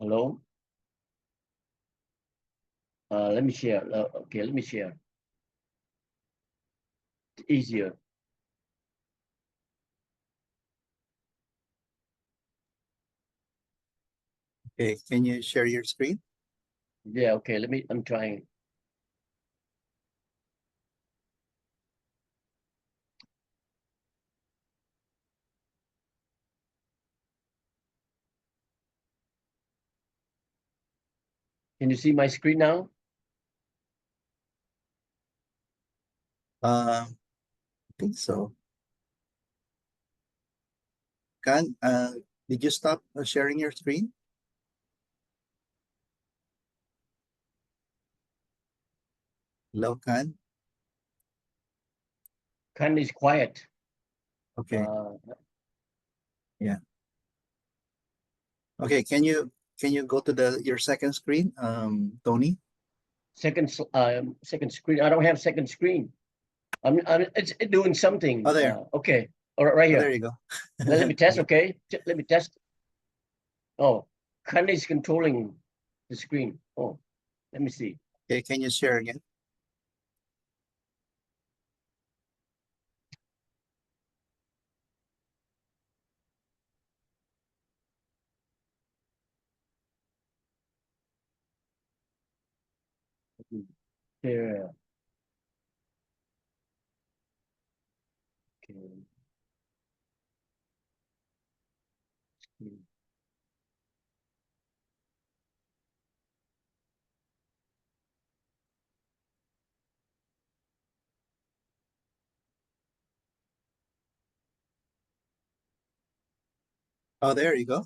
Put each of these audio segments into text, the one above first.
Hello. Let me share. Okay, let me share. It's easier. Okay, can you share your screen? Yeah. Okay. I'm trying. Can you see my screen now? I think so. Can did you stop sharing your screen? Hello, Can? Kind is quiet. Okay, Uh, yeah. Okay, can you go to your second screen, Tony? second screen. I don't have second screen. It's doing something. Oh, there. Okay. All right, right Oh, here. there you go. Let me test. Okay. Okay. Let me test. Oh, kind is controlling the screen. Oh, let me see. Okay, can you share again? There. Okay. Oh, there you go.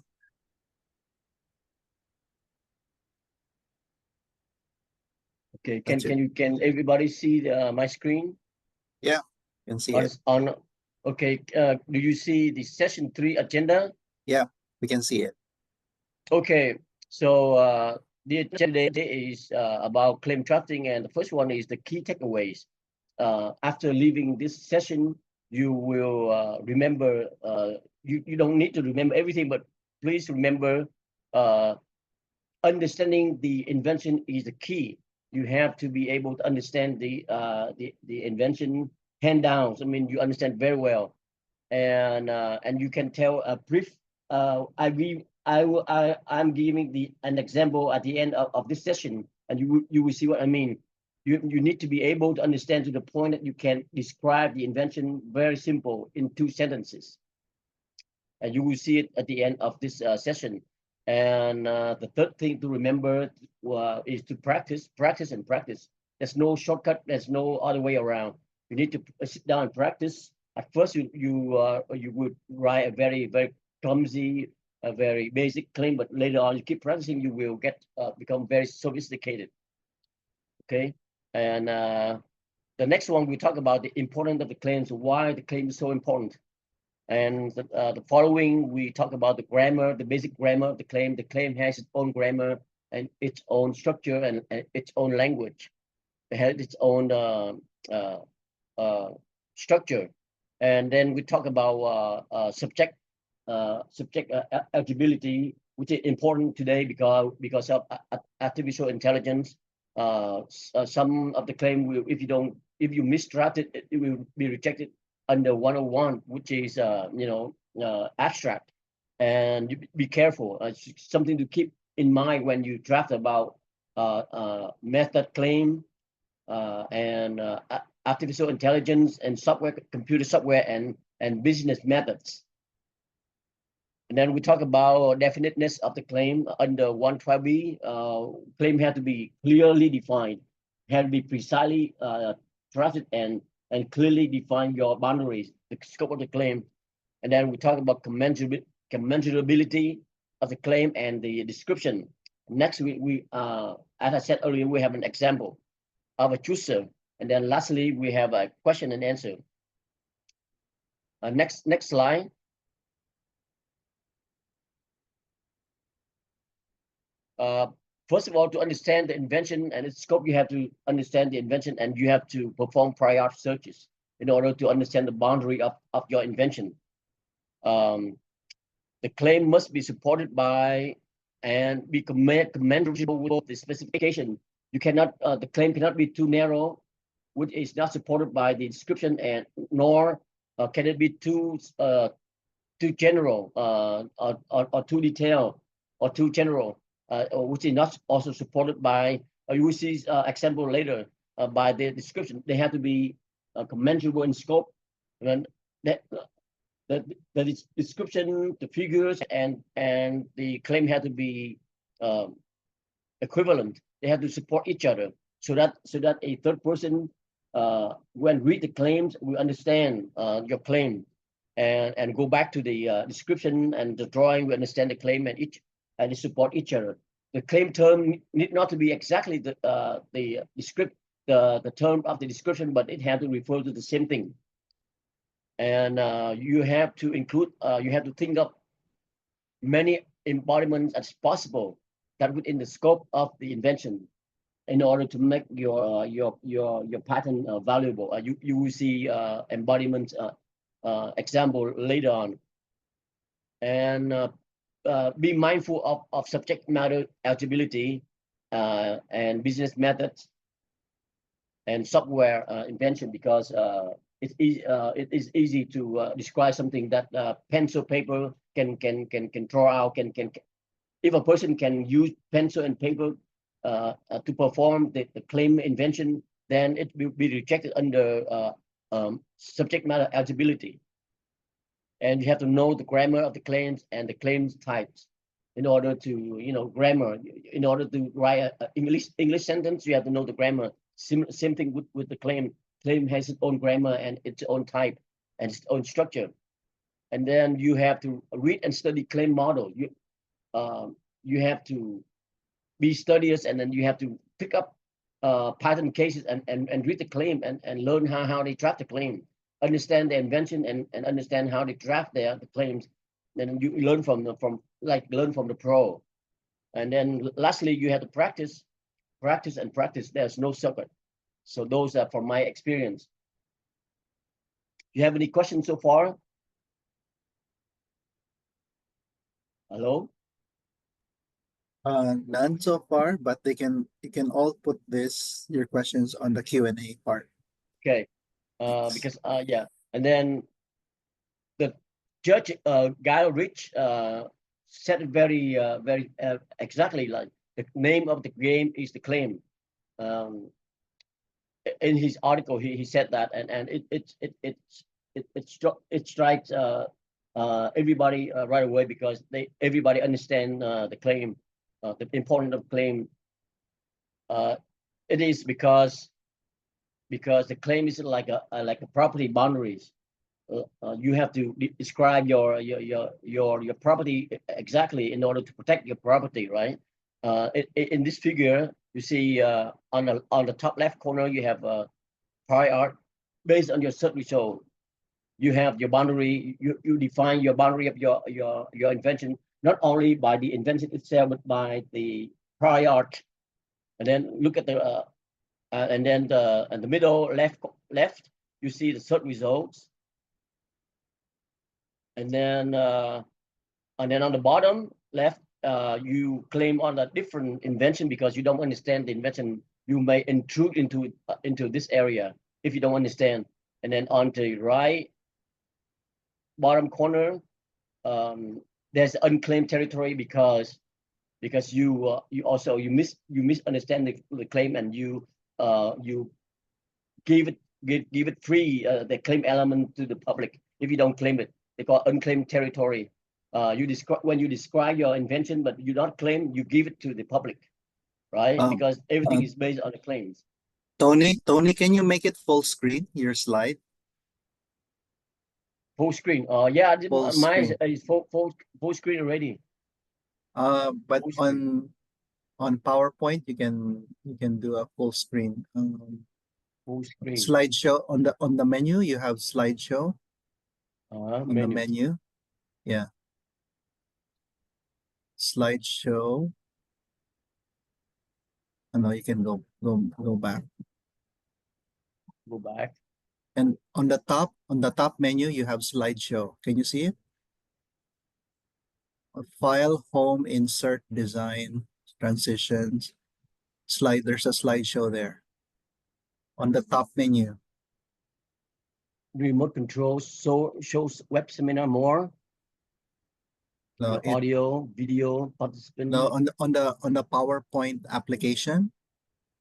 Okay. That's it. Can everybody see my screen? Yeah, can see On it. on. Okay. Do you see the session 3 agenda? Yeah, we can see it. Okay. So the agenda today is about claim drafting, and the first one is the key takeaways. After leaving this session, you will remember. You don't need to remember everything, but please remember uh, understanding the invention is the key. You have to be able to understand the invention hand downs. I mean, you understand very well, and you can tell a brief. I'm giving an example at the end of this session, and you will see what I mean. You need to be able to understand to the point that you can describe the invention very simple in 2 sentences, and you will see it at the end of this session. And the third thing to remember is to practice, practice, and practice. There's no shortcut. There's no other way around. You need to sit down and practice. At first, you would write a very clumsy, a very basic claim, but later on, you keep practicing, you will become very sophisticated. Okay, and the next one we talk about the importance of the claims, why the claim is so important. And the following, we talk about the grammar, the basic grammar of the claim. The claim has its own grammar and its own structure and its own language. It has its own uh, uh, structure. And then we talk about subject eligibility, which is important today because of artificial intelligence. Some of the claim will, if you misdraft it, it will be rejected under 101, which is abstract. And you be careful. It's something to keep in mind when you draft about method claim and artificial intelligence and software, computer software, and business methods. And then we talk about definiteness of the claim under 112B. Claim had to be clearly defined, had to be precisely drafted and clearly define your boundaries, the scope of the claim. And then we talk about commensurability of the claim and the description. Next, as I said earlier, we have an example of a chooser. And then lastly, we have a question and answer. Next slide. Uh, First of all, to understand the invention and its scope, you have to understand the invention and you have to perform prior searches in order to understand the boundary of your invention. The claim must be supported by and be commensurable with the specification. You cannot, the claim cannot be too narrow, which is not supported by the description, and nor can it be too general, or too detailed, or too general, or which is not also supported by, you will see example later, by the description. They have to be commensurable in scope, and that the description, the figures, and the claim have to be equivalent. They have to support each other, so that a third person, when read the claims, will understand your claim, and go back to the description and the drawing, we understand the claim, and they support each other. The claim term need not to be exactly the script, the term of the description, but it has to refer to the same thing. And you have to include, you have to think of many embodiments as possible that within the scope of the invention, in order to make your patent valuable. You will see embodiment example later on. And be mindful of subject matter eligibility, and business methods, and software invention, because it is easy to describe something that pencil paper can draw out, can if a person can use pencil and paper to perform the claim invention, then it will be rejected under subject matter eligibility. And you have to know the grammar of the claims and the claims types in order to, grammar. In order to write an English sentence, you have to know the grammar. Same thing with the claim. Claim has its own grammar and its own type and its own structure. And then you have to read and study claim model. You have to be studious, and then you have to pick up patent cases and read the claim, and learn how they draft the claim, understand the invention, and understand how they draft the claims. Then you learn from the pro. And then lastly, you have to practice and practice. There's no secret. So those are from my experience. Do you have any questions so far? Hello? None so far, but you can all put your questions on the Q&A part. Okay. Because yeah, and then the judge, Guy Rich, said it very exactly, like the name of the game is the claim. In his article, he said that, and it strikes everybody right away, because everybody understand the claim, the importance of claim. It is because the claim is like a property boundaries. You have to describe your property exactly in order to protect your property, right? In this figure, you see on the top left corner, you have prior art. Based on your search result, you have your boundary. You define your boundary of your invention, not only by the invention itself, but by the prior art. And then look at the and then in the middle left, you see the search results. And then on the bottom left, you claim on a different invention because you don't understand the invention. You may intrude into this area if you don't understand. And then on the right bottom corner, there's unclaimed territory because you misunderstand the claim, and you give it free, the claim element, to the public. If you don't claim it, they call unclaimed territory. When you describe your invention, but you don't claim, you give it to the public, right? Because everything is based on the claims. Tony, can you make it full screen, your slide? Full screen. Yeah, Full mine screen. is full screen already. But Full screen. on PowerPoint, you can do a full screen. Full screen. Slideshow on the menu, you have slideshow on the Menu. menu. Yeah. Slideshow. I know you can go back. Go back. And on the top menu, you have slideshow. Can you see it? File, home, insert, design, transitions, slide. There's a slideshow there on the top menu. Remote control shows web seminar more. No, The audio, video, participant. no, on the PowerPoint application,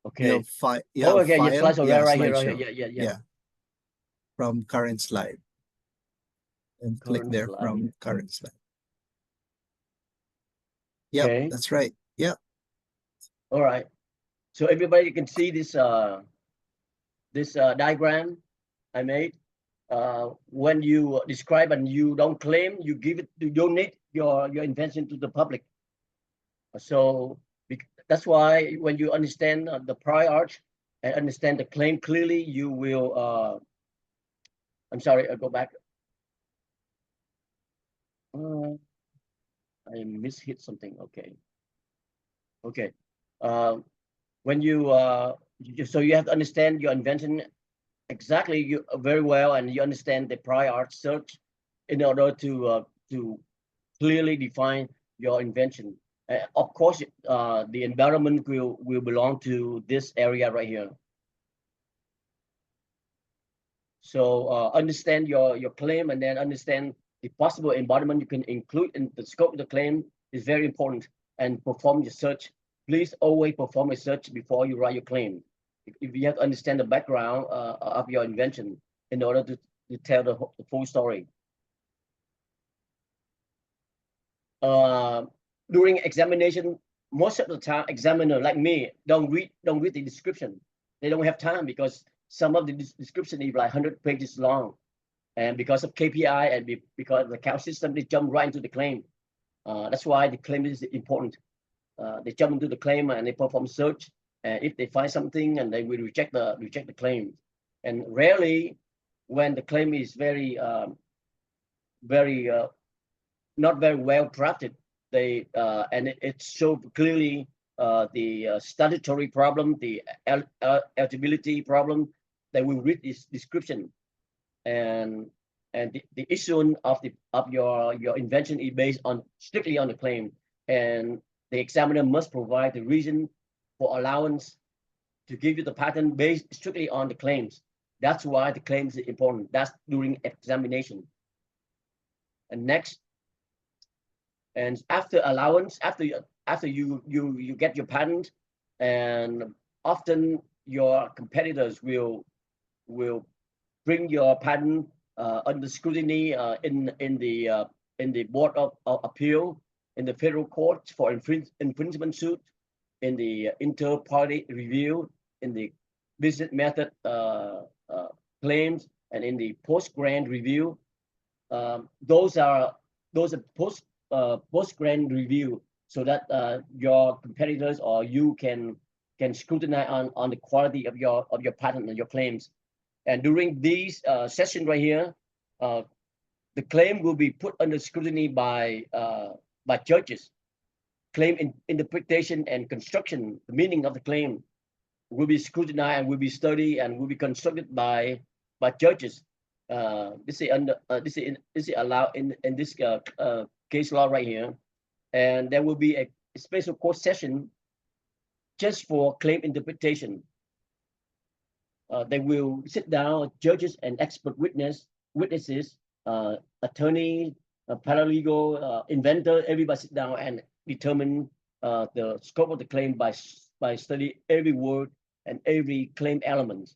Okay. you have Oh, okay. Your file, slideshow. Yeah, right here. slideshow. Yeah. From current slide. And click Current there slide. from current slide. Yep, Okay. that's right. Yep. All right. So everybody can see this diagram I made. When you describe and you don't claim, you donate your invention to the public. So that's why when you understand the prior art and understand the claim clearly, you will. I'm sorry, I'll go back. I mishit something. Okay. When you so you have to understand your invention exactly very well, and you understand the prior art search in order to clearly define your invention. Of course, the environment will belong to this area right here. So understand your claim, and then understand the possible embodiment you can include in the scope of the claim is very important. And perform your search. Please always perform a search before you write your claim. If you have to understand the background of your invention in order to tell the full story. During examination, most of the time, examiner like me don't read the description. They don't have time because some of the description is like 100 pages long, and because of KPI and because of the count system, they jump right into the claim. That's why the claim is important. They jump into the claim and they perform search, and if they find something, and they will reject the claim. And rarely, when the claim is very not very well drafted, they and it shows clearly the statutory problem, the eligibility problem. They will read this description, and the issue of your invention is based on strictly on the claim, and the examiner must provide the reason for allowance to give you the patent based strictly on the claims. That's why the claims is important. That's during examination. And next, and after allowance, after you get your patent, and often your competitors will bring your patent under scrutiny in the board of appeal, in the federal court for infringement suit, in the inter-party review, in the business method claims, and in the post-grant review. Those are post-grant review, so that your competitors or you can scrutinize on the quality of your patent and your claims. And during these session right here, the claim will be put under scrutiny by judges. Claim interpretation and construction, the meaning of the claim, will be scrutinized and will be studied and will be constructed by judges. This is allowed in this case law right here, and there will be a special court session just for claim interpretation. They will sit down, judges and expert witnesses, attorney, paralegal, inventor, everybody sit down and determine the scope of the claim by study every word and every claim element.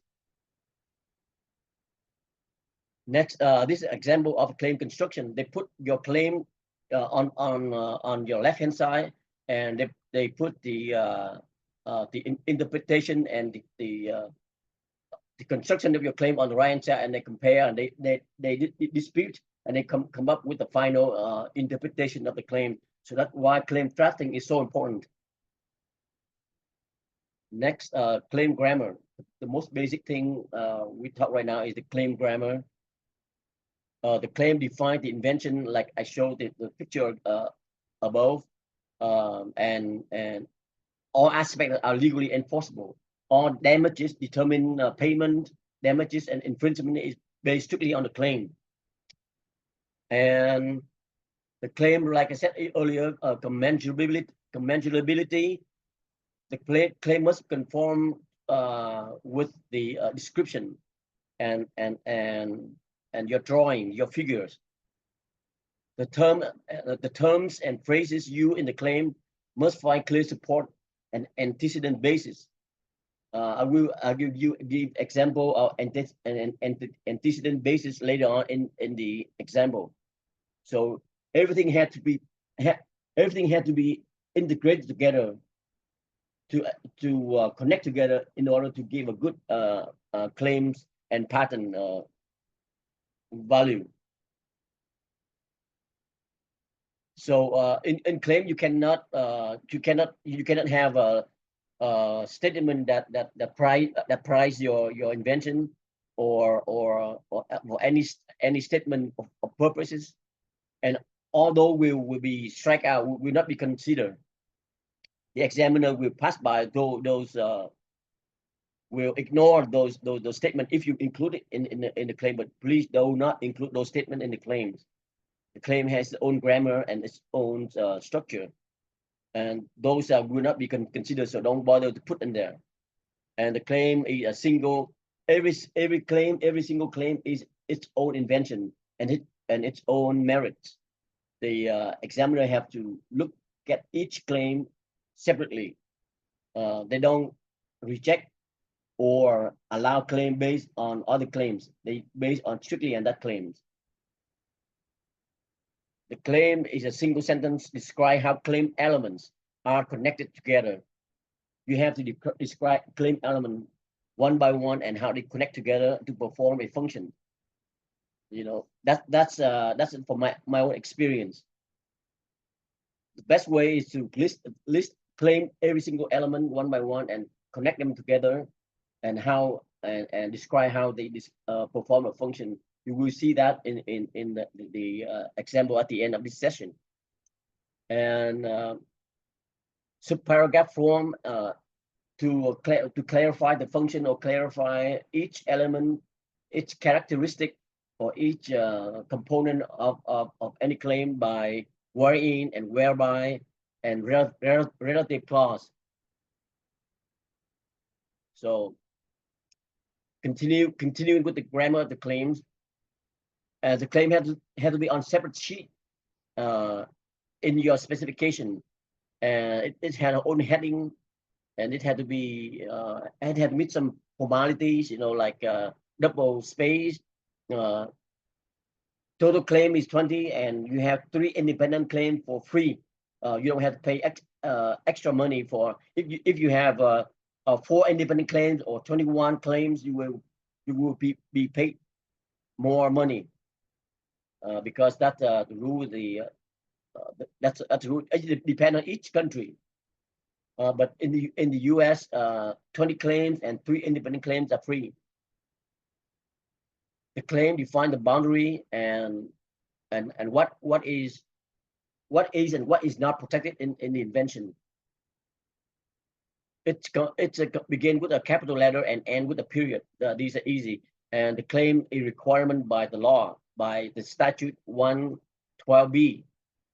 Next, this is an example of claim construction. They put your claim on your left hand side, and they put the interpretation and the construction of your claim on the right hand side, and they compare, and they dispute, and they come up with the final interpretation of the claim. So that's why claim drafting is so important. Next, claim grammar. The most basic thing we talk right now is the claim grammar. The claim defines the invention, like I showed the picture above, and all aspects are legally enforceable. All damages determine payment, damages, and infringement is based strictly on the claim. And The claim, like I said earlier, commensurability. The claim must conform with the description and your drawing, your figures. The terms and phrases used in the claim must find clear support and antecedent basis. I'll give example of antecedent basis later on in the example. So everything had to be integrated together to connect together in order to give a good claims and patent value. So in claim you cannot have a statement that price your invention or any statement of purposes, and although will be strike out, will not be considered. The examiner will pass by those will ignore those statements if you include it in the claim, but please do not include those statements in the claims. The claim has its own grammar and its own structure, and those will not be considered, so don't bother to put in there. And the claim is a single, every single claim is its own invention and its own merits. The examiner have to look at each claim separately. They don't reject or allow claim based on other claims. They based on strictly on that claims. The claim is a single sentence describe how claim elements are connected together. You have to describe claim element one by one and how they connect together to perform a function. You know, that's for my own experience. The best way is to list claim every single element one by one and connect them together, and how and describe how they perform a function. You will see that in the example at the end of this session. And subparagraph form to clarify the function or clarify each element, each characteristic, or each component of any claim by wherein and whereby and relative clause. So continuing with the grammar of the claims. The claim had to be on separate sheet in your specification, and it had its own heading, and it had to be it had to meet some formalities, you know, like double space. Total claim is 20, and you have 3 independent claims for free. You don't have to pay extra money for if you have 4 independent claims or 21 claims. You will be paid more money. Because that's the rule. That's the rule. It depends on each country. But in the U.S., 20 claims and 3 independent claims are free. The claim define the boundary and what is and what is not protected in the invention. It's begin with a capital letter and end with a period. These are easy. And the claim is requirement by the law, by the statute 112B.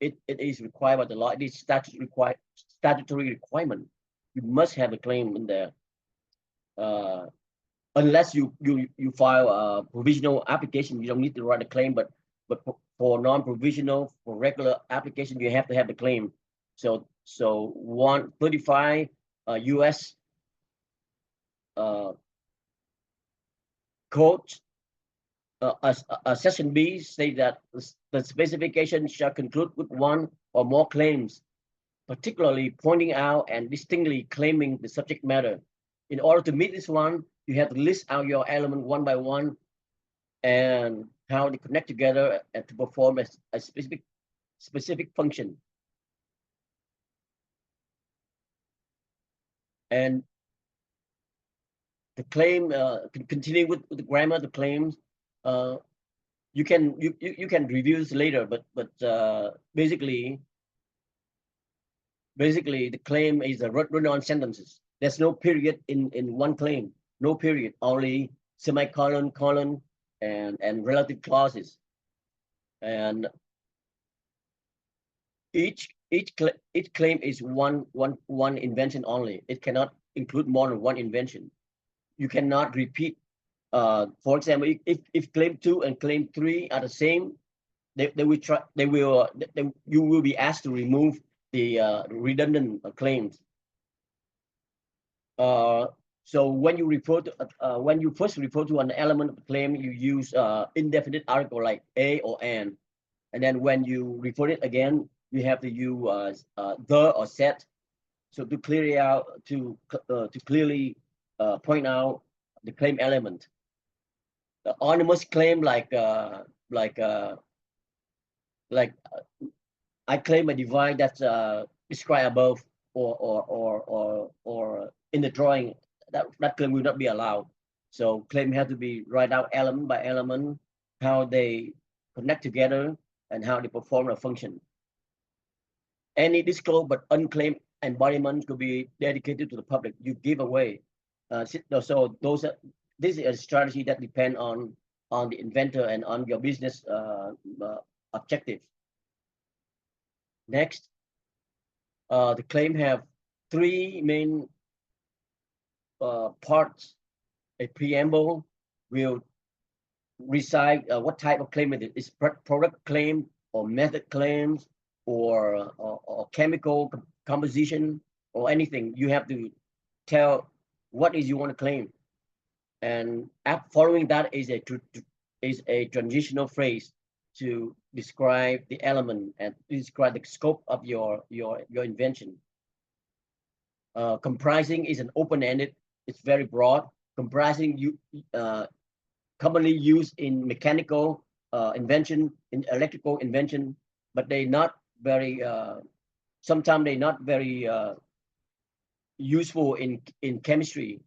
It is required by the law. It is statutory requirement. You must have a claim in there. Unless you file a provisional application, you don't need to write a claim. But for non-provisional, for regular application, you have to have the claim. So 135 U.S. Code section B states that the specification shall conclude with one or more claims, particularly pointing out and distinctly claiming the subject matter. In order to meet this one, you have to list out your element one by one and how they connect together and to perform a specific function. And the claim, continue with the grammar of the claims. You can review this later, but basically the claim is a run-on sentences. There's no period in one claim, no period, only semicolon, colon, and relative clauses. And each claim is one invention only. It cannot include more than one invention. You cannot repeat. For example, if claim 2 and claim 3 are the same, they will try. You will be asked to remove the redundant claims. So when you when you first refer to an element of the claim, you use indefinite article like a or an, and then when you refer it again, you have to use the or set. So to clearly point out the claim element. The anonymous claim like I claim a device that's described above or in the drawing. That claim will not be allowed. So claim have to be write out element by element, how they connect together and how they perform a function. Any disclosed but unclaimed embodiment could be dedicated to the public. You give away. So this is a strategy that depends on the inventor and on your business objective. Next, the claim have three main parts. A preamble will recite what type of claim it is. It's product claim or method claims or chemical composition or anything. You have to tell what is you want to claim, and following that is a transitional phrase to describe the element and describe the scope of your invention. Comprising is an open-ended. It's very broad. Comprising commonly used in mechanical invention, in electrical invention, but they not very. Sometimes they're not very useful in chemistry,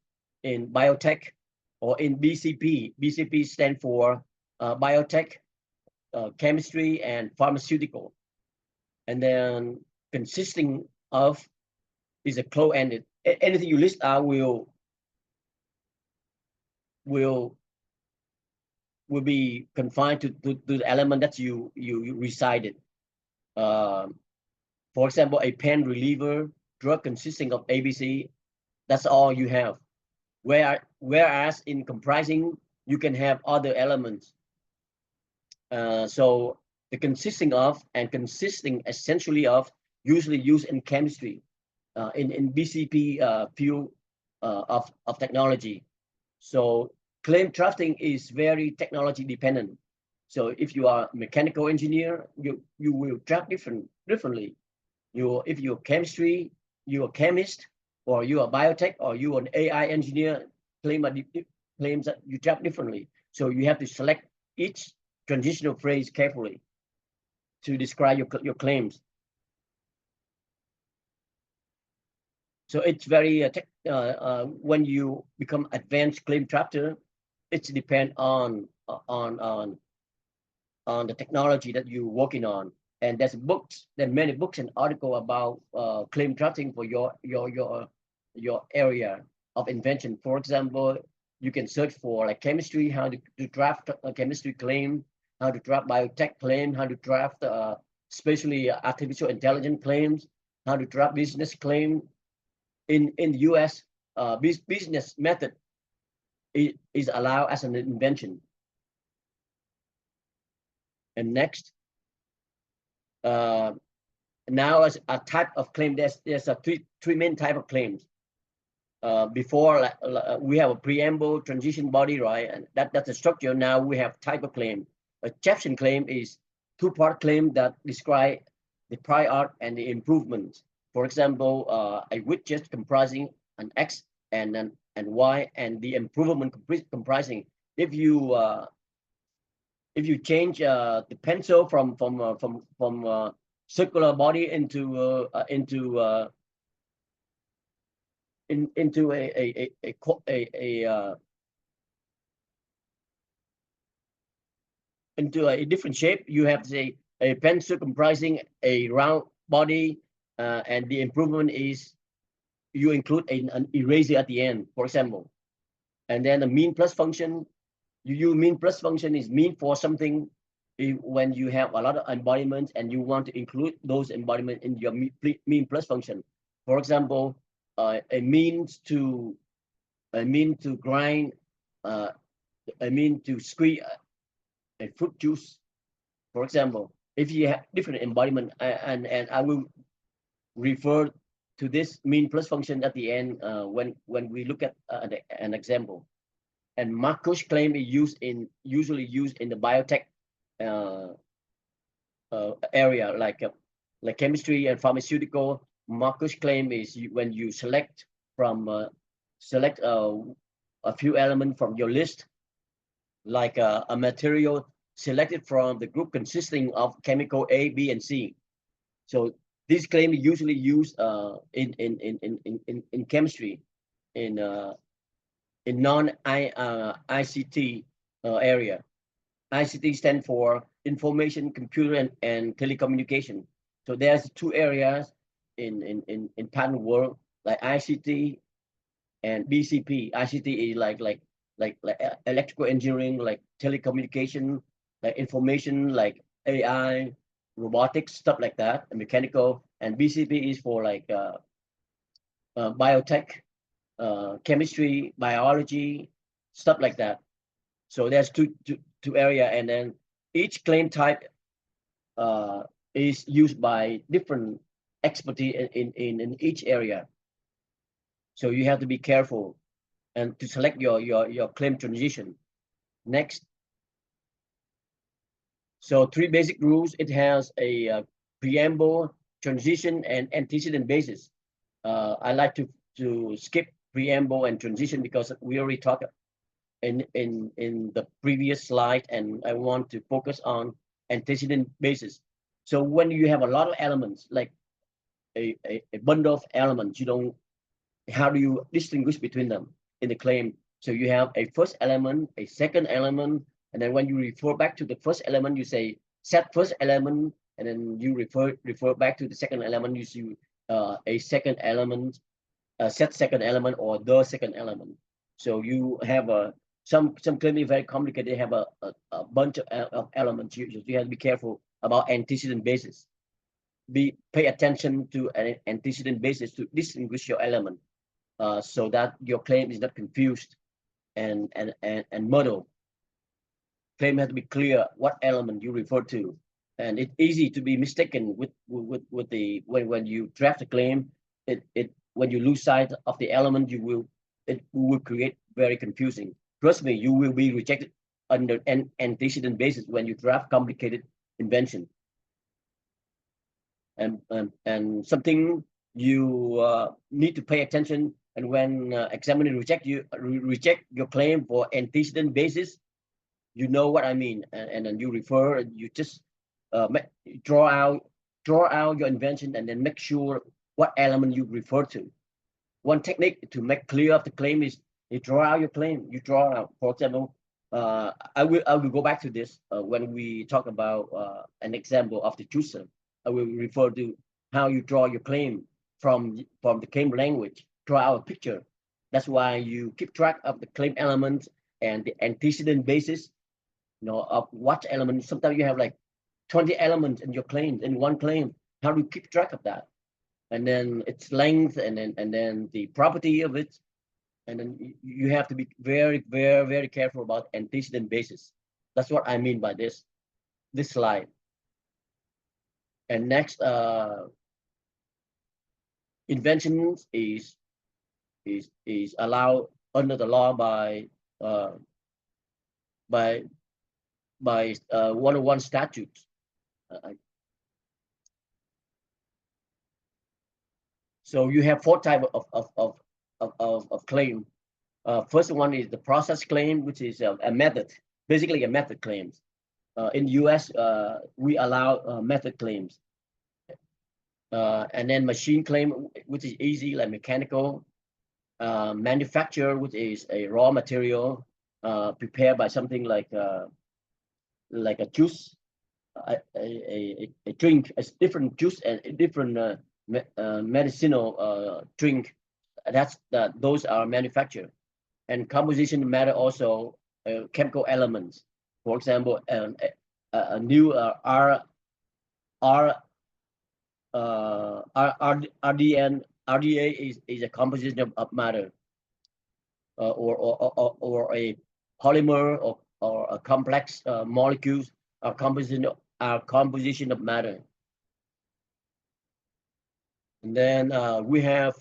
in biotech, or in BCP. BCP stand for biotech, chemistry, and pharmaceutical. And then consisting of is a close-ended. Anything you list out will be confined to the element that you recited. For example, a pain reliever drug consisting of ABC, that's all you have. Whereas in comprising, you can have other elements. So the consisting of and consisting essentially of usually used in chemistry, in BCP field of technology. So claim drafting is very technology dependent. So if you are a mechanical engineer, you will draft differently. If you're chemistry, you're a chemist, or you're a biotech, or you're an AI engineer, claims that you draft differently. So you have to select each transitional phrase carefully to describe your claims. So it's very when you become advanced claim drafter, it depends on the technology that you're working on. And there's many books and articles about claim drafting for your area of invention. For example, you can search for like chemistry, how to draft a chemistry claim, how to draft biotech claim, how to draft especially artificial intelligence claims, how to draft business claim. In the US, business method is allowed as an invention. And next, now as a type of claim, there's a three main type of claims. Before we have a preamble, transition body, right? And that's the structure. Now we have type of claim. A caption claim is two-part claim that describe the prior art and the improvement. For example, a widget comprising an X and an Y, and the improvement comprising. If you change the pencil from circular body into a different shape, you have say a pencil comprising a round body, and the improvement is you include an eraser at the end, for example. And then the mean plus function, you use mean plus function is mean for something when you have a lot of embodiments and you want to include those embodiments in your mean plus function. For example, a means to grind, a mean to squeeze a fruit juice. For example, if you have different embodiment, and I will refer to this mean plus function at the end when we look at an example. And Marcus claim is usually used in the biotech area, like chemistry and pharmaceutical. Marcus claim is when you select a few elements from your list, like a material selected from the group consisting of chemical A, B, and C. So this claim is usually used in chemistry, in non ICT area. ICT stand for information, computer, and telecommunication. So there's two areas in patent world, like ICT and BCP. ICT is like electrical engineering, like telecommunication, like information, like AI, robotics, stuff like that, and mechanical. And BCP is for like biotech, chemistry, biology, stuff like that. So there's two area, and then each claim type is used by different expertise in each area. So you have to be careful and to select your claim transition. Next. So three basic rules. It has a preamble, transition, and antecedent basis. I like to skip preamble and transition because we already talked in the previous slide, and I want to focus on antecedent basis. So when you have a lot of elements, like a bundle of elements, how do you distinguish between them in the claim? So you have a first element, a second element, and then when you refer back to the first element, you say set first element, and then you refer back to the second element, you see a second element, set second element, or the second element. So you have some claim is very complicated. They have a bunch of elements. You have to be careful about antecedent basis. Pay attention to an antecedent basis to distinguish your element, so that your claim is not confused and muddled. Claim has to be clear what element you refer to, and it's easy to be mistaken with the when you draft a claim. When you lose sight of the element, it will create very confusing. Trust me, you will be rejected under an antecedent basis when you draft complicated invention. And something you need to pay attention. And when examiner reject your claim for antecedent basis, you know what I mean. And then you refer, you just draw out your invention, and then make sure what element you refer to. One technique to make clear of the claim is you draw out your claim. You draw out, for example, I will go back to this when we talk about an example of the chooser. I will refer to how you draw your claim from the claim language. Draw out a picture. That's why you keep track of the claim elements and the antecedent basis, of what element. Sometimes you have like 20 elements in your claim, in one claim. How do you keep track of that? And then its length, and then the property of it. And then you have to be very, very, very careful about antecedent basis. That's what I mean by this slide. And next, inventions is allowed under the law by 101 statutes. So you have four types of claim. First one is the process claim, which is a method, basically a method claims. In the US, we allow method claims. And then machine claim, which is easy, like mechanical. Manufacture, which is a raw material prepared by something like a juice, a drink, a different juice and a different medicinal drink. Those are manufactured. And composition matter also chemical elements. For example, a new R RDA is a composition of matter, or a polymer, or a complex molecules, are composition of matter. And then we have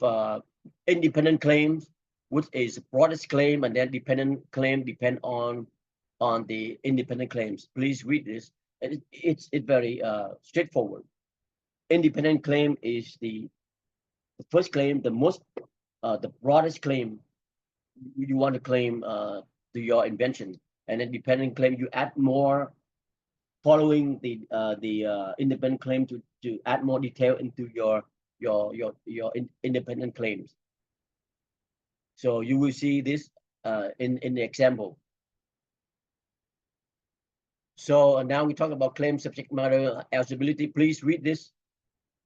independent claims, which is broadest claim, and then dependent claim depend on the independent claims. Please read this. It's very straightforward. Independent claim is the first claim, the broadest claim you want to claim to your invention, and then dependent claim you add more following the independent claim to add more detail into your independent claims. So you will see this in the example. So now we talk about claim subject matter eligibility. Please read this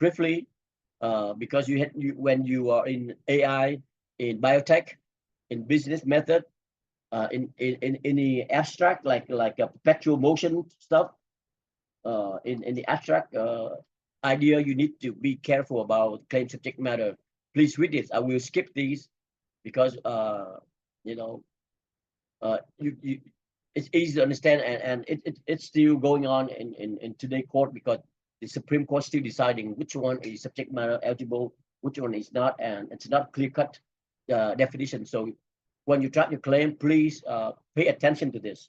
briefly, because when you are in AI, in biotech, in business method, in the abstract, like a perpetual motion stuff, in the abstract idea, you need to be careful about claim subject matter. Please read this. I will skip these because you know it's easy to understand, and it's still going on in today court, because the Supreme Court still deciding which one is subject matter eligible, which one is not, and it's not clear cut definition. So when you try to claim, please pay attention to this.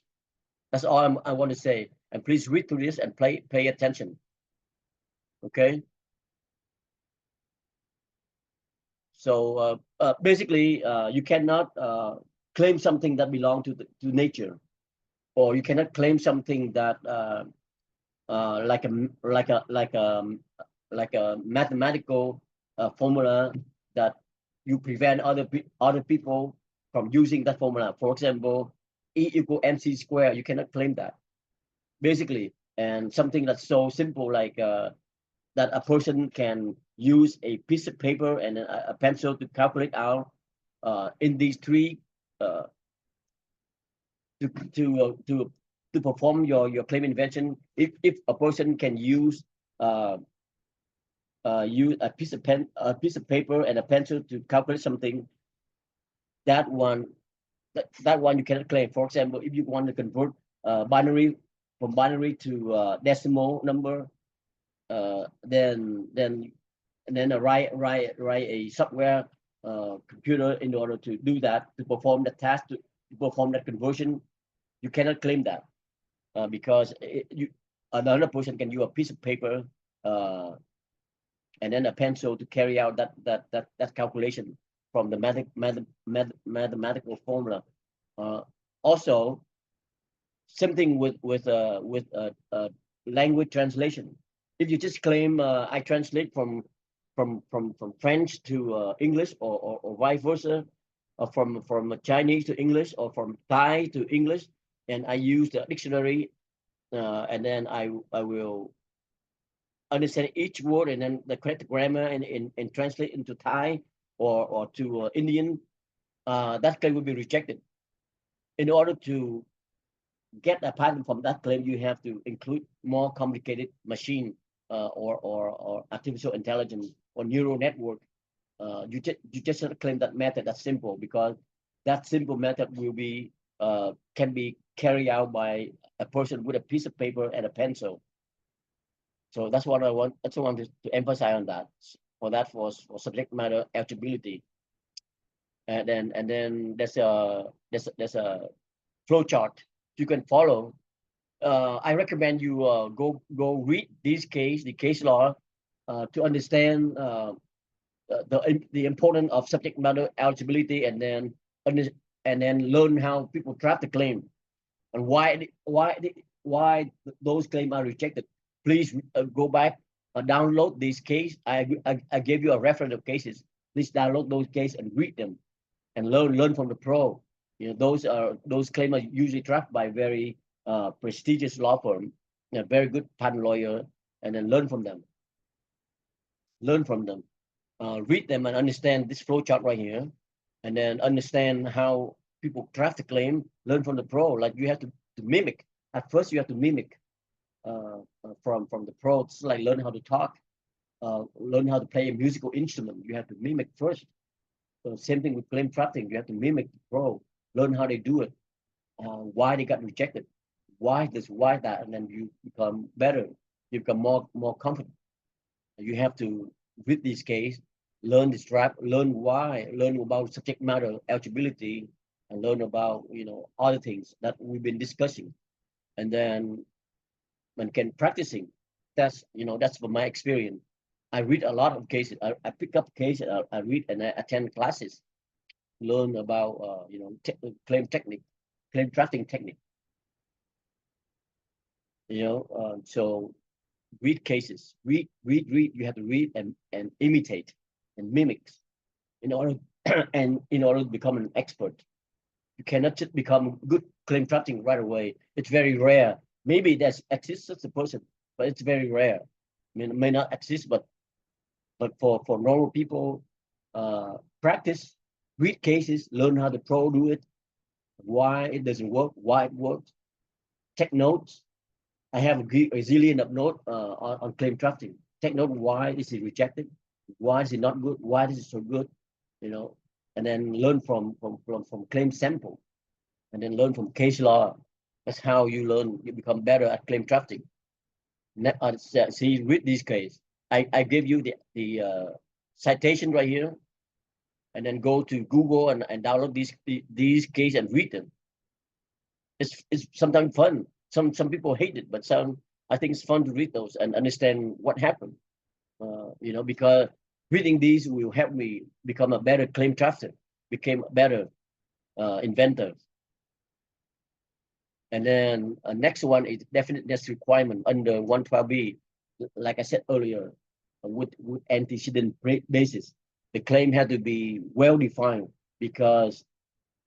That's all I want to say. And please read through this and pay attention. Okay. So basically, you cannot claim something that belongs to nature, or you cannot claim something that like a mathematical formula that you prevent other people from using that formula. For example, E equal mc squared. You cannot claim that, basically. And something that's so simple, like that a person can use a piece of paper and a pencil to calculate out in these three to perform your claim invention. If a person can use a piece of paper and a pencil to calculate something, that one you cannot claim. For example, if you want to convert binary from binary to decimal number, then write a software computer in order to do that, to perform the task, to perform that conversion. You cannot claim that because another person can use a piece of paper and then a pencil to carry out that calculation from the mathematical formula. Also, something with language translation. If you just claim I translate from French to English, or vice versa, or from Chinese to English, or from Thai to English, and I use the dictionary, and then I will understand each word, and then the correct grammar, and translate into Thai or to Indian, that claim will be rejected. In order to get a patent from that claim, you have to include more complicated machine or artificial intelligence or neural network. You just claim that method that's simple, because that simple method will be can be carried out by a person with a piece of paper and a pencil. So that's what I want. That's what I want to emphasize on that. For subject matter eligibility. And then there's a flow chart you can follow. I recommend you go read the case law to understand the importance of subject matter eligibility, and then learn how people draft the claim and why those claims are rejected. Please go back, download these cases. I gave you a reference of cases. Please download those cases and read them, and learn from the pro. Those claims are usually drafted by very prestigious law firm, very good patent lawyer, and then learn from them. Read them and understand this flow chart right here, and then understand how people draft the claim. Learn from the pro. Like you have to mimic. At first, you have to mimic. from the pros, like learn how to talk, learn how to play a musical instrument. You have to mimic first. So same thing with claim drafting. You have to mimic the pro, learn how they do it, why they got rejected, why that, and then you become better. You become more confident. You have to read this case, learn this draft, learn why, learn about subject matter eligibility, and learn about other things that we've been discussing. And then when can practicing, that's from my experience. I read a lot of cases. I pick up cases. I read and I attend classes, learn about claim technique, claim drafting technique. So read cases, read. You have to read and imitate and mimic in order and in order to become an expert. You cannot just become good claim drafting right away. It's very rare. Maybe there's exists such a person, but it's very rare. I mean, it may not exist, but for normal people, practice, read cases, learn how the pro do it, why it doesn't work, why it works, take notes. I have a zillion of notes on claim drafting. Take note why is it rejected, why is it not good, why is it so good, and then learn from claim sample, and then learn from case law. That's how you learn. You become better at claim drafting. See, read this case. I gave you the citation right here, and then go to Google and download these case and read them. It's sometimes fun. Some people hate it, but I think it's fun to read those and understand what happened. Because reading these will help me become a better claim drafter, became a better inventor. And then next one is definiteness requirement under 112B. Like I said earlier, with antecedent basis, the claim had to be well defined, because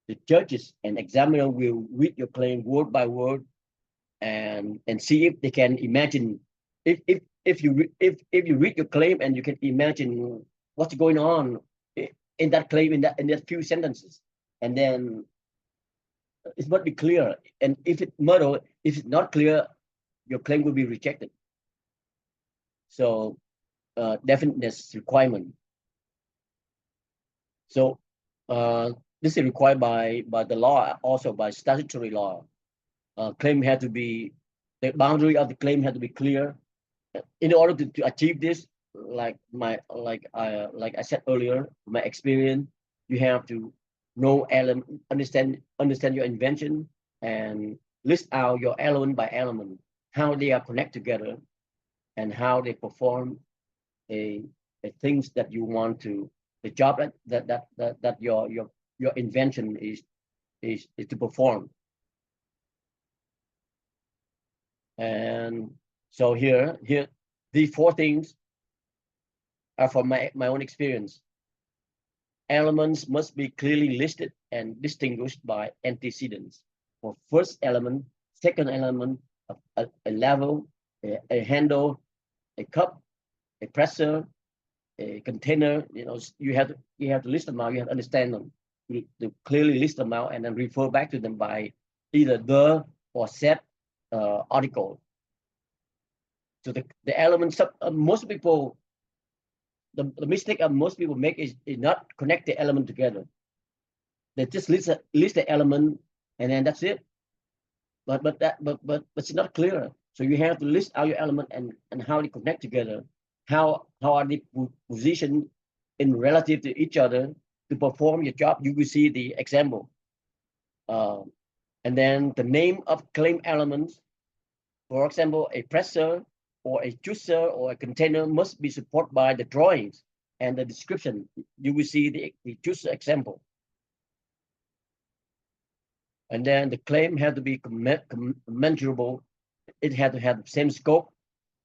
the judges and examiner will read your claim word by word and see if they can imagine, if you read your claim and you can imagine what's going on in that claim, in that few sentences, and then it must be clear. And if it's not clear, your claim will be rejected. So definiteness requirement. So this is required by the law, also by statutory law. Claim had to be, the boundary of the claim had to be clear. In order to achieve this, like I said earlier, my experience, you have to know element, understand your invention, and list out your element by element, how they are connected together, and how they perform a things that you want to, the job that your invention is to perform. And so here these four things are from my own experience. Elements must be clearly listed and distinguished by antecedents. For first element, second element, a level, a handle, a cup, a presser, a container. You have to list them out. You have to understand them, to clearly list them out, and then refer back to them by either the or set article. So the elements, most people, the mistake of most people make is not connect the element together. They just list the element and then that's it. But it's not clear. So you have to list out your element and how they connect together. How are they positioned in relative to each other to perform your job? You will see the example. And then the name of claim elements. For example, a presser or a juicer or a container must be supported by the drawings and the description. You will see the juicer example. And then the claim had to be commensurable. It had to have the same scope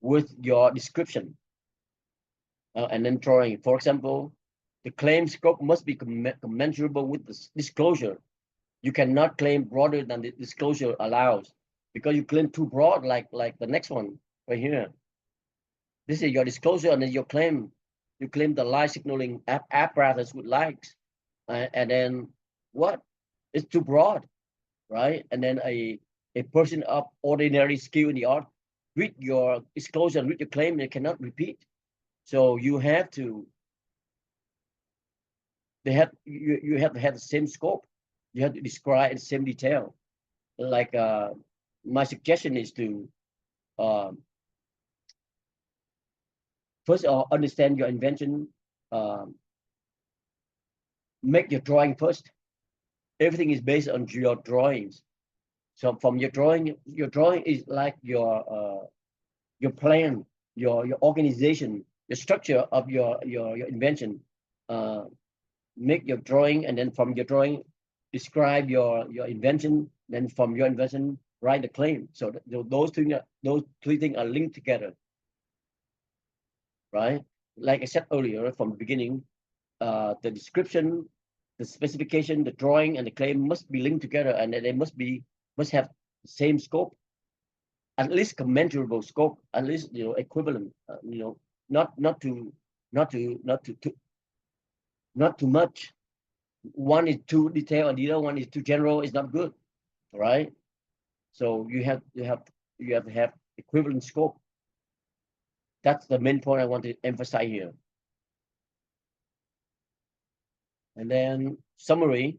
with your description. And then drawing. For example, the claim scope must be commensurable with the disclosure. You cannot claim broader than the disclosure allows, because you claim too broad, like the next one right here. This is your disclosure, and then your claim. You claim the light signaling apparatus with lights, and then what? It's too broad, right? And then a person of ordinary skill in the art read your disclosure and read your claim, they cannot repeat. So you have to, you have to have the same scope. You have to describe in the same detail. Like my suggestion is to um, first of all understand your invention. Um, make your drawing first. Everything is based on your drawings. So from your drawing is like your plan, your organization, the structure of your invention. Uh, make your drawing, and then from your drawing, describe your invention. Then from your invention, write the claim. So those three things are linked together, right? Like I said earlier, from the beginning, the description, the specification, the drawing, and the claim must be linked together, and they must have the same scope, at least commensurable scope, at least equivalent. Not too much. One is too detailed, and the other one is too general. It's not good, right? So you have to have equivalent scope. That's the main point I want to emphasize here. And then summary.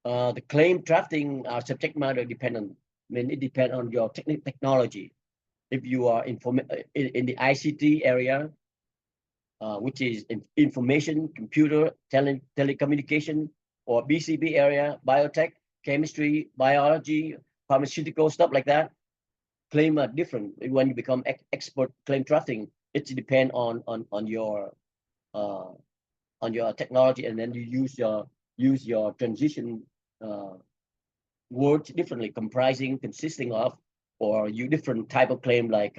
The claim drafting are subject matter dependent. I mean, it depends on your technology. If you are in the ICT area, which is information, computer, telecommunication, or BCB area, biotech, chemistry, biology, pharmaceutical, stuff like that, claim are different. When you become expert claim drafting, it depends on your technology, and then you use your transition words differently, consisting of, or you different type of claim, like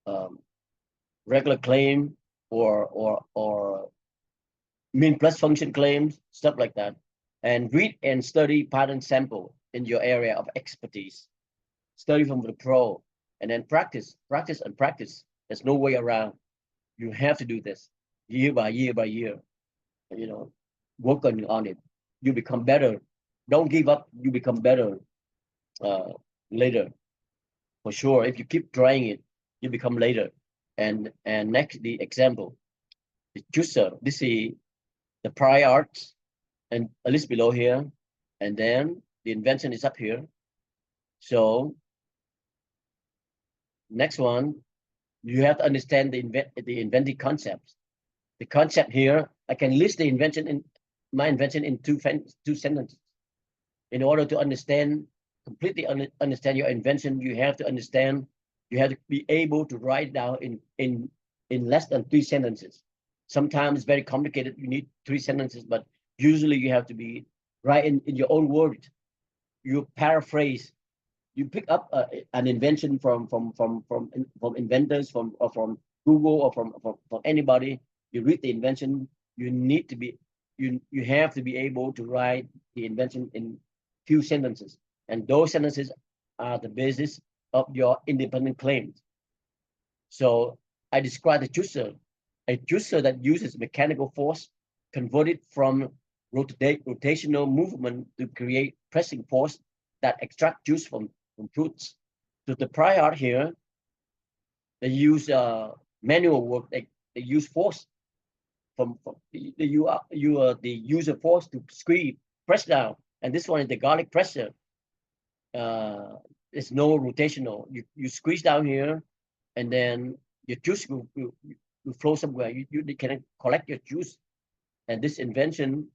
um, regular claim or mean plus function claims, stuff like that. And read and study pattern sample in your area of expertise. Study from the pro, and then practice, practice, and practice. There's no way around. You have to do this year by year by year. Work on it. You become better. Don't give up. You become better uh, later, for sure. If you keep trying it, you become later. And next, the example, the juicer. This is the prior art, and a list below here, and then the invention is up here. So next one, you have to understand the invented concepts. The concept here, I can list the invention in my invention in two sentences. In order to completely understand your invention, you have to be able to write down in less than 3 sentences. Sometimes it's very complicated. You need 3 sentences, but usually you have to be right in your own words. You paraphrase. You pick up an invention from inventors, from Google, or from anybody. You read the invention. You have to be able to write the invention in few sentences, and those sentences are the basis of your independent claims. So I described a juicer that uses mechanical force converted from rotational movement to create pressing force that extract juice from fruits. So the prior art here, they use manual work. They use force they use a force to squeeze, press down, and this one is the garlic presser. There's no rotational. You squeeze down here, and then your juice will flow somewhere. You can collect your juice, and this invention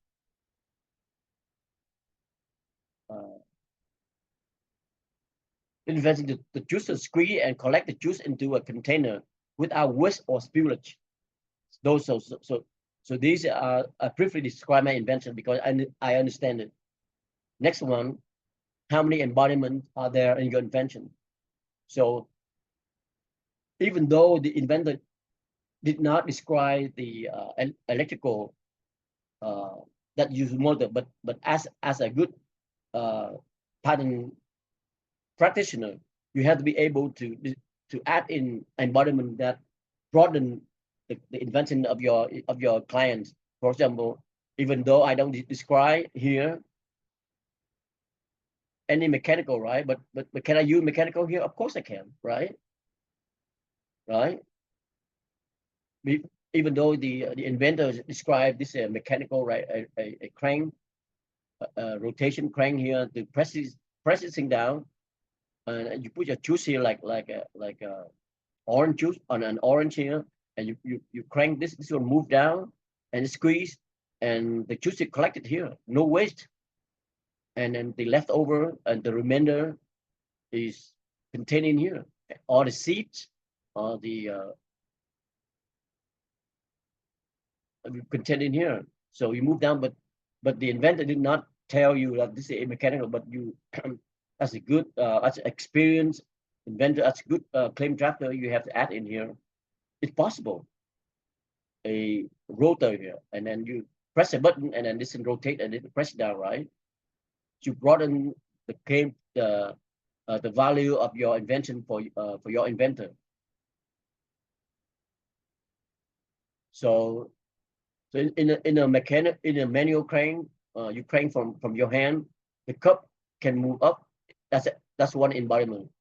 the juice to squeeze and collect the juice into a container without waste or spillage. So these are, I briefly describe my invention because I understand it. Next one, how many embodiments are there in your invention? So even though the inventor did not describe the electrical that use motor, but as a good pattern practitioner, you have to be able to add in embodiment that broaden the invention of your clients. For example, even though I don't describe here, any mechanical, right? But can I use mechanical here? Of course I can, right? Right? Even though the inventor described this mechanical, right? A crank, rotation crank here to press this thing down, and you put your juice here like a orange juice on an orange here, and you crank this will move down and squeeze, and the juice is collected here, no waste. And then the leftover and the remainder is contained in here. All the seeds, all the contained in here. So you move down, but the inventor did not tell you that this is a mechanical, but you as a good as an experienced inventor, as a good claim drafter, you have to add in here. It's possible a rotor here, and then you press a button, and then this can rotate, and it press down, right? To broaden the claim, the value of your invention for your inventor. So in a manual crank, you crank from your hand, the cup can move up. That's one environment.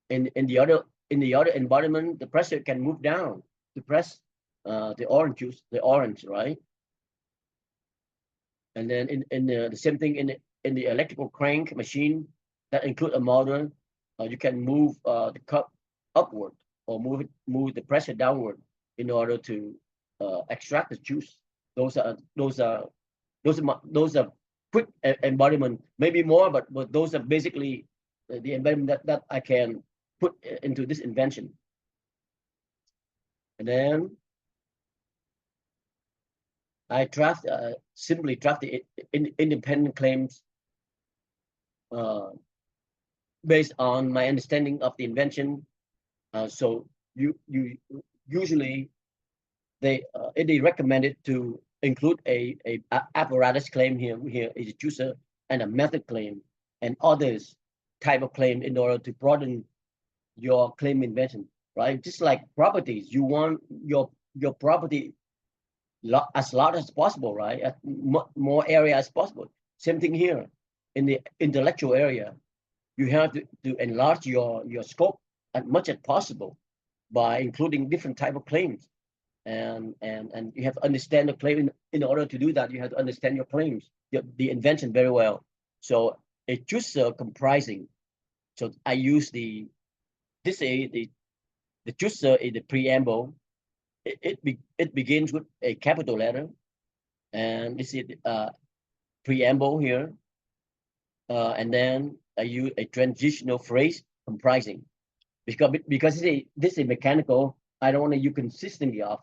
In the other environment, the pressure can move down to press the orange juice, the orange, right? And then in the same thing in the electrical crank machine that include a motor, you can move the cup upward or move the pressure downward in order to extract the juice. Those are quick embodiment, maybe more, but those are basically the embodiment that I can put into this invention. And then I simply draft the independent claims based on my understanding of the invention. So you usually they recommended to include a apparatus claim here is a juicer, and a method claim and others type of claim in order to broaden your claim invention, right? Just like properties, you want your property as large as possible, right? As more area as possible. Same thing here in the intellectual area. You have to enlarge your scope as much as possible by including different type of claims. And you have to understand the claim. In order to do that, you have to understand your claims, the invention very well. So a juicer comprising. So I use the juicer is the preamble. It begins with a capital letter, and this is preamble here, and then I use a transitional phrase comprising, because this is mechanical. I don't want to use consistently of,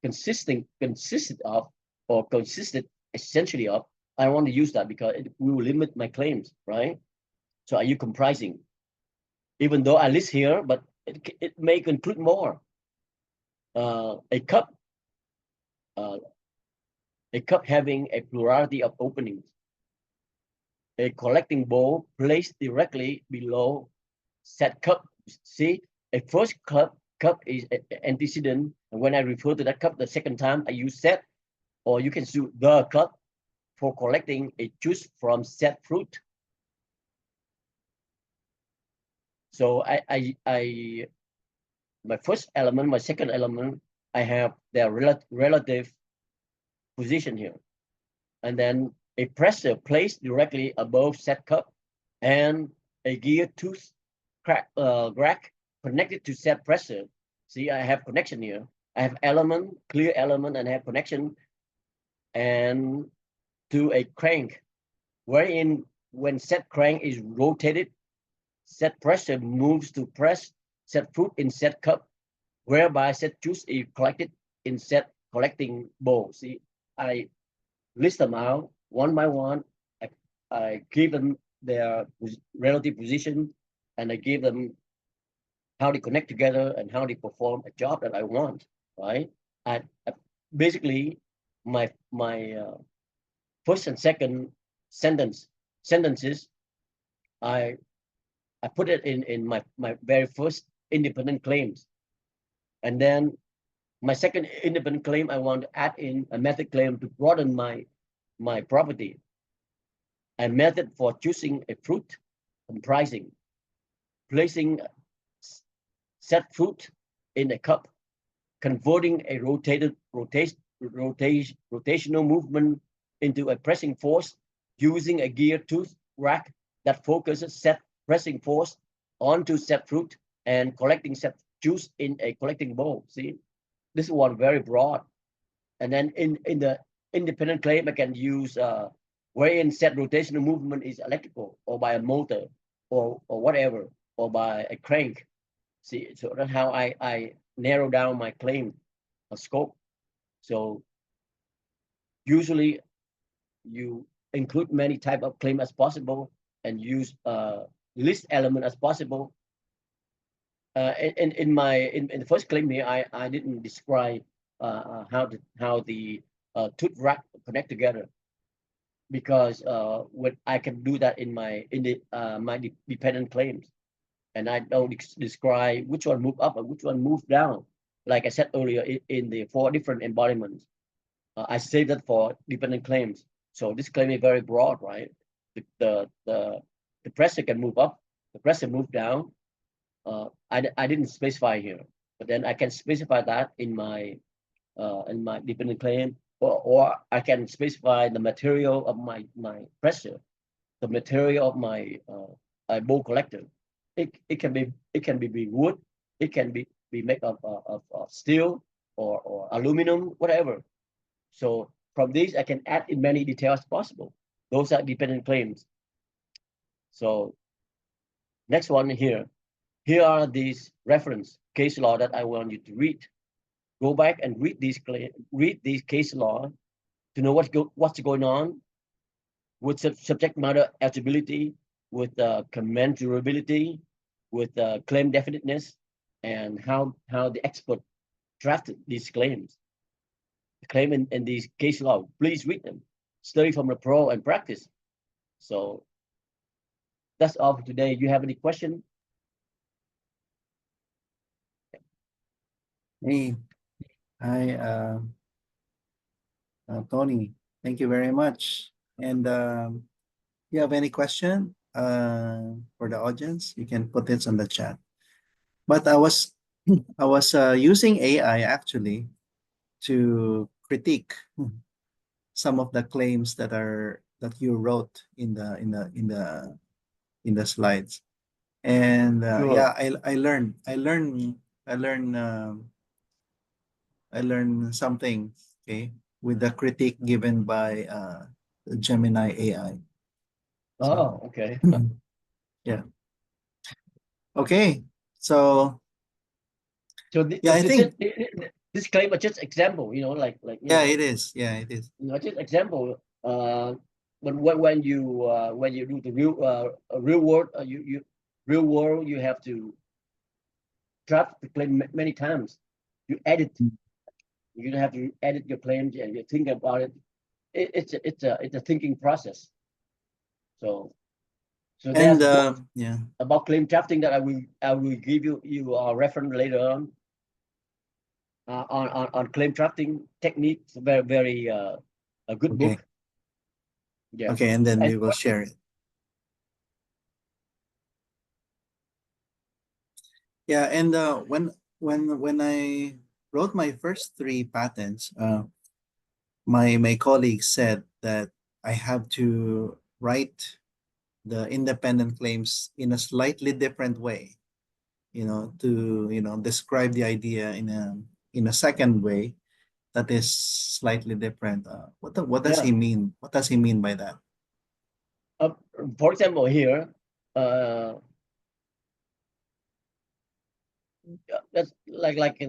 consisted of, or consisted essentially of. I don't want to use that because it will limit my claims, right? So I use comprising, even though I list here, but it may include more. A cup having a plurality of openings. A collecting bowl placed directly below said cup. See, a first cup is an antecedent, and when I refer to that cup the second time, I use set, or you can use the cup for collecting a juice from said fruit. So my first element, my second element, I have their relative position here, and then a pressure placed directly above said cup, and a gear tooth rack connected to said pressure. See, I have connection here. I have element, clear element, and I have connection, and to a crank, wherein when said crank is rotated, said pressure moves to press said fruit in said cup, whereby said juice is collected in said collecting bowl. See, I list them out one by one. I give them their relative position, and I give them how they connect together and how they perform a job that I want, right? I basically my first and second sentences, I put it in my very first independent claims, and then my second independent claim, I want to add in a method claim to broaden my property. A method for choosing a fruit, comprising placing set fruit in a cup, converting a rotational movement into a pressing force using a gear tooth rack that focuses set pressing force onto set fruit and collecting set juice in a collecting bowl. See, this one very broad. And then in the independent claim, I can use wherein set rotational movement is electrical or by a motor or whatever, or by a crank. See, so that's how I narrow down my claim scope. So usually you include many type of claim as possible and use list element as possible. In the first claim here, I didn't describe how the tooth rack connect together, because when I can do that in my dependent claims, and I don't describe which one move up and which one move down. Like I said earlier, in the 4 different embodiments, I save that for dependent claims. So this claim is very broad, right? The pressure can move up, the pressure move down. I didn't specify here, but then I can specify that in my dependent claim, or I can specify the material of my pressure, the material of my bowl collector. It can be wood, it can be made of steel or aluminum, whatever. So from these, I can add in many details possible. Those are dependent claims. So next one here. Here are these reference case law that I want you to read. Go back and read these case law to know what's going on with subject matter eligibility, with commensurability, with claim definiteness, and how the expert drafted these claims. The claim in these case law, please read them, study from the pro and practice. So that's all for today. You have any question? Hey, hi, Tony. Thank you very much. And you have any question for the audience? You can put it on the chat. But I was using AI actually to critique some of the claims that you wrote in the slides. And Sure. yeah, I learned I learned something, okay, with the critique given by Gemini AI. So Oh, okay. yeah. Okay. So So yeah, I think this claim is just example, yeah, it is. Yeah, it is. just example. But when you do the real world, real world, you have to draft the claim many times. You edit. Mm. You have to edit your claims and you think about it. It's a thinking process. So And there's book yeah. about claim drafting that I will give you a reference later on. On claim drafting techniques, very a good Okay. book. Yeah. Okay, and then And we will share it. Yeah, and when I wrote my first 3 patents, my colleague said that I have to write the independent claims in a slightly different way, to describe the idea in a second way that is slightly different. What does yeah, he mean? What does he mean by that? uh, for example here, uh, that's like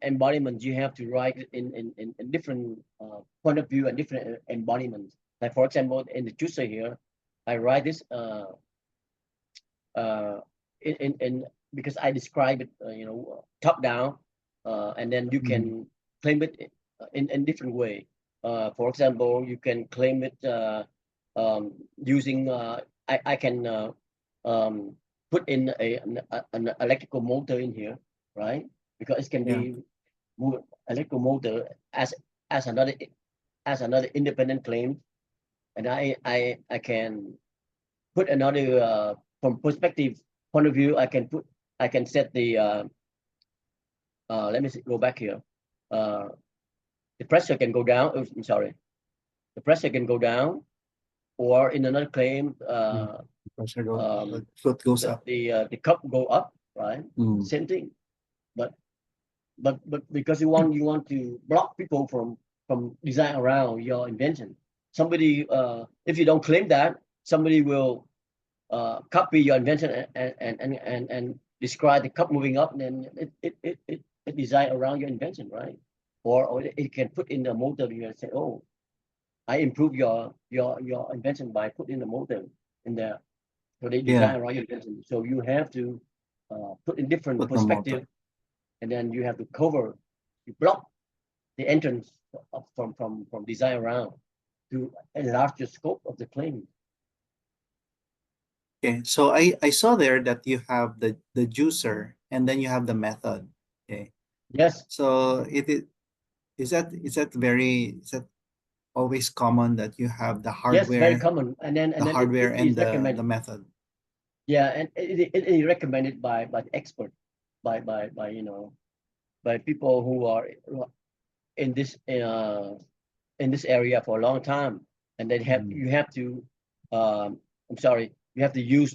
embodiment. You have to write it in different point of view and different embodiments. Like for example, in the chooser here, I write this uh, in because I describe it, top down, and then you Mm. can claim it in different way. For example, you can claim it using I can um, put in an electrical motor in here, right? Because it can Yeah. be electrical motor as another independent claim, and I can put another from perspective point of view, I can set the let me go back here. The pressure can go down. Oh, I'm sorry. The pressure can go down, or in another claim, Pressure go, um, float goes up. the cup go up, right? Same thing, but because you want to block people from design around your invention. Somebody, if you don't claim that, somebody will copy your invention and describe the cup moving up, and then it design around your invention, right? Or it can put in the motor and say, oh, I improve your invention by putting the motor in there. So they design around your invention. So you have to put in different perspective, and then you have to cover, you block the entrance from design around to enlarge the scope of the claim. Okay, so I saw there that you have the juicer and then you have the method. Okay. Yes. So is that always common that you have the Yes, very hardware, common. And then the hardware it and is the recommended. method? Yeah, and it is recommended by the expert, by by people who are in this area for a long time, and then you have to I'm sorry, you have to use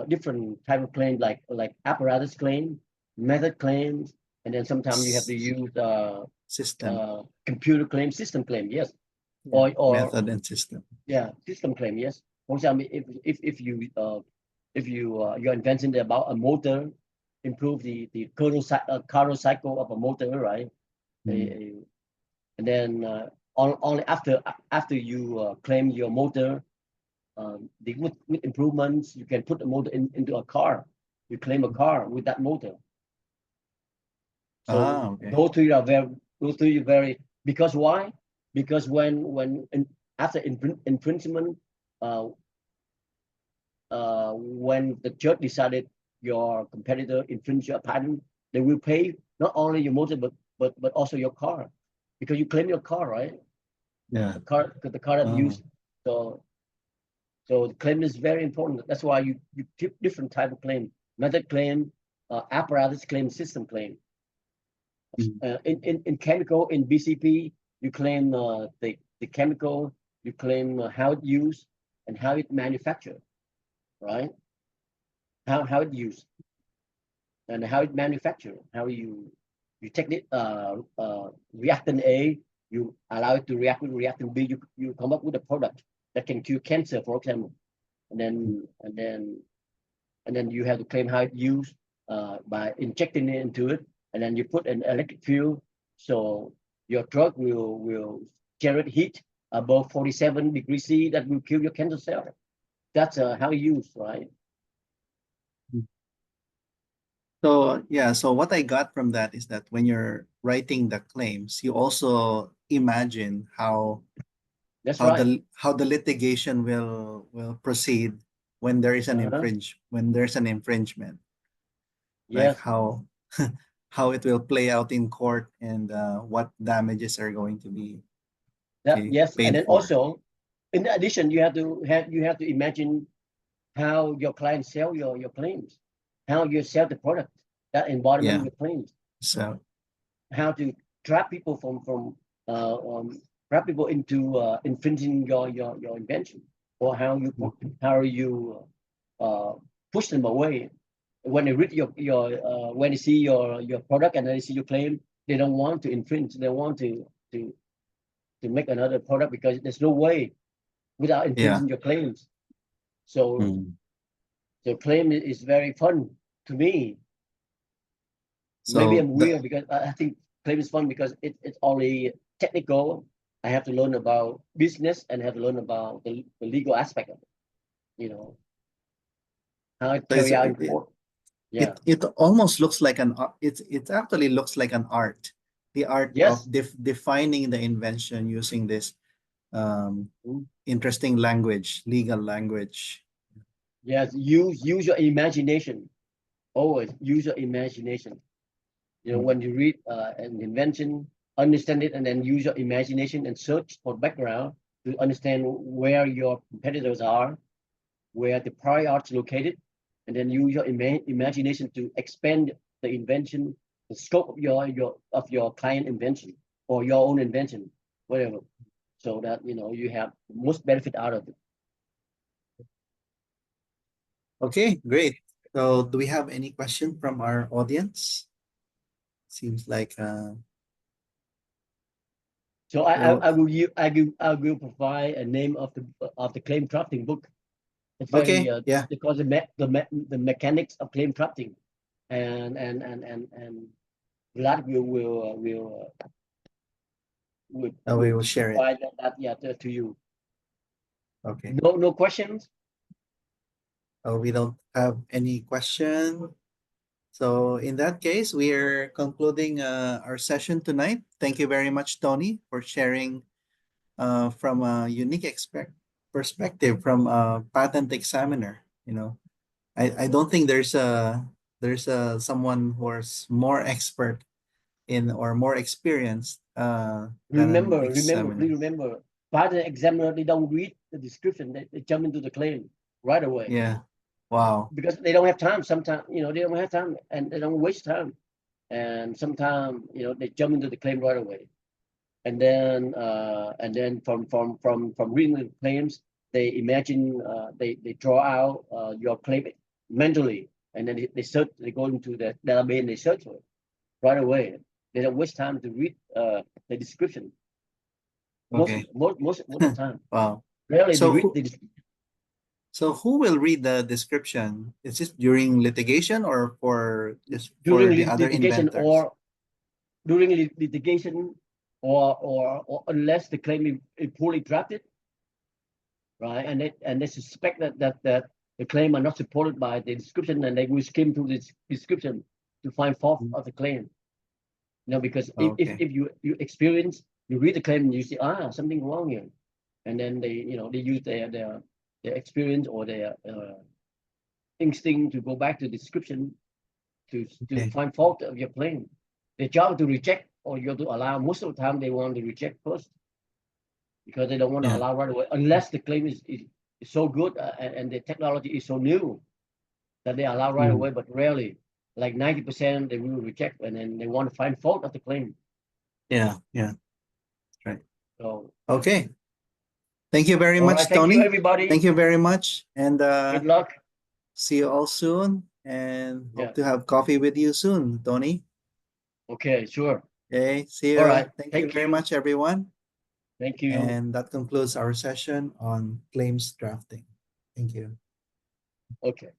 different type of claim, like apparatus claim, method claims, and then sometimes you have to use System. computer claim, system claim, yes, Yeah, or method and system. yeah, system claim, yes. For example, if your invention about a motor, improve the Carnot cycle of a motor, right? And then only after you claim your motor, with improvements, you can put the motor into a car. You claim a car with that motor. So Okay. those three are very, because why? Because after infringement, when the judge decided your competitor infringed your patent, they will pay not only your motor but also your car, because you claim your car, right? Yeah. The car that used. So the claim is very important. That's why you keep different type of claim: method claim, apparatus claim, system claim. In chemical, in BCP, you claim the chemical, you claim how it used and how it manufactured, right? How it used and how it manufactured, how you take it reactant A, you allow it to react with reactant B, you come up with a product that can cure cancer, for example, and then you have to claim how it used by injecting it into it, and then you put an electric field, so your drug will generate heat above 47 degrees C that will kill your cancer cell. That's how it used, right? So yeah, so what I got from that is that when you're writing the claims, you also imagine how That's right. how the litigation will proceed when there is an infringement. Like Yes. how how it will play out in court and what damages are going to be Yes, and paid then for. also, in addition, you have to imagine how your clients sell your claims, how you sell the product, that environment Yeah. your claims, So how to trap people trap people into infringing your invention, or how you push them away when they read your when they see your product and they see your claim, they don't want to infringe, they want to make another product because there's no way without infringing your claims. So the claim is very fun to me. Maybe so I'm weird because I think claim is fun because it's only technical. I have to learn about business and have to learn about the legal aspect of it, how it carry out in court. Yeah. it almost looks like it actually looks like an art, the art of Yes. defining the invention using this interesting language, legal language. Yes. Use your imagination. Always use your imagination. When you read an invention, understand it, and then use your imagination and search for background to understand where your competitors are, where the prior art's located, and then use your imagination to expand the invention, the scope of your client invention or your own invention, whatever, so that you have the most benefit out of it. Okay, great. So do we have any question from our audience? Seems like So I, I, well, I will I will provide a name of the claim drafting book. It's very okay, yeah. because the mechanics of claim drafting, and Vlad We will will share it. provide that yeah to you. Okay. No questions. We don't have any question. So in that case, we are concluding our session tonight. Thank you very much, Tony, for sharing from a unique perspective from a patent examiner. I don't think there's someone who is more expert in or more experienced than an Please examiner. remember, by the examiner, they don't read the description. They jump into the claim right away Yeah. Wow. because they don't have time. Sometimes they don't have time and they don't waste time. And sometimes they jump into the claim right away. And then from reading the claims, they imagine they draw out your claim mentally, and then they search. They go into the database and they search for it right away. They don't waste time to read the description. Okay. Most of the time, Wow. rarely they So read who, the description. so who will read the description? Is this during litigation or for just during for the other litigation inventors? or unless the claim is poorly drafted, right? And they suspect that the claim are not supported by the description, and they will skim through this description to find fault of the claim. Because Okay. if you experience, you read the claim and you see something wrong here, and then they use their experience or their instinct to go back to the description to Okay. find fault of your claim. Their job to reject or you have to allow. Most of the time they want to reject first because they don't want to Yeah. allow right away unless the claim is so good and the technology is so new that they allow right Mm. away, but rarely, like 90% they will reject and then they want to find fault of the claim. Yeah. Yeah. Right. So Okay. Thank you very all right, much, thank you Tony. everybody. Thank you very much. And Good luck. see you all soon. And Yeah. hope to have coffee with you soon, Tony. Okay, sure. Okay. See All you. right, Thank you thank very you. much, everyone. Thank you. And that concludes our session on claims drafting. Thank you. Okay.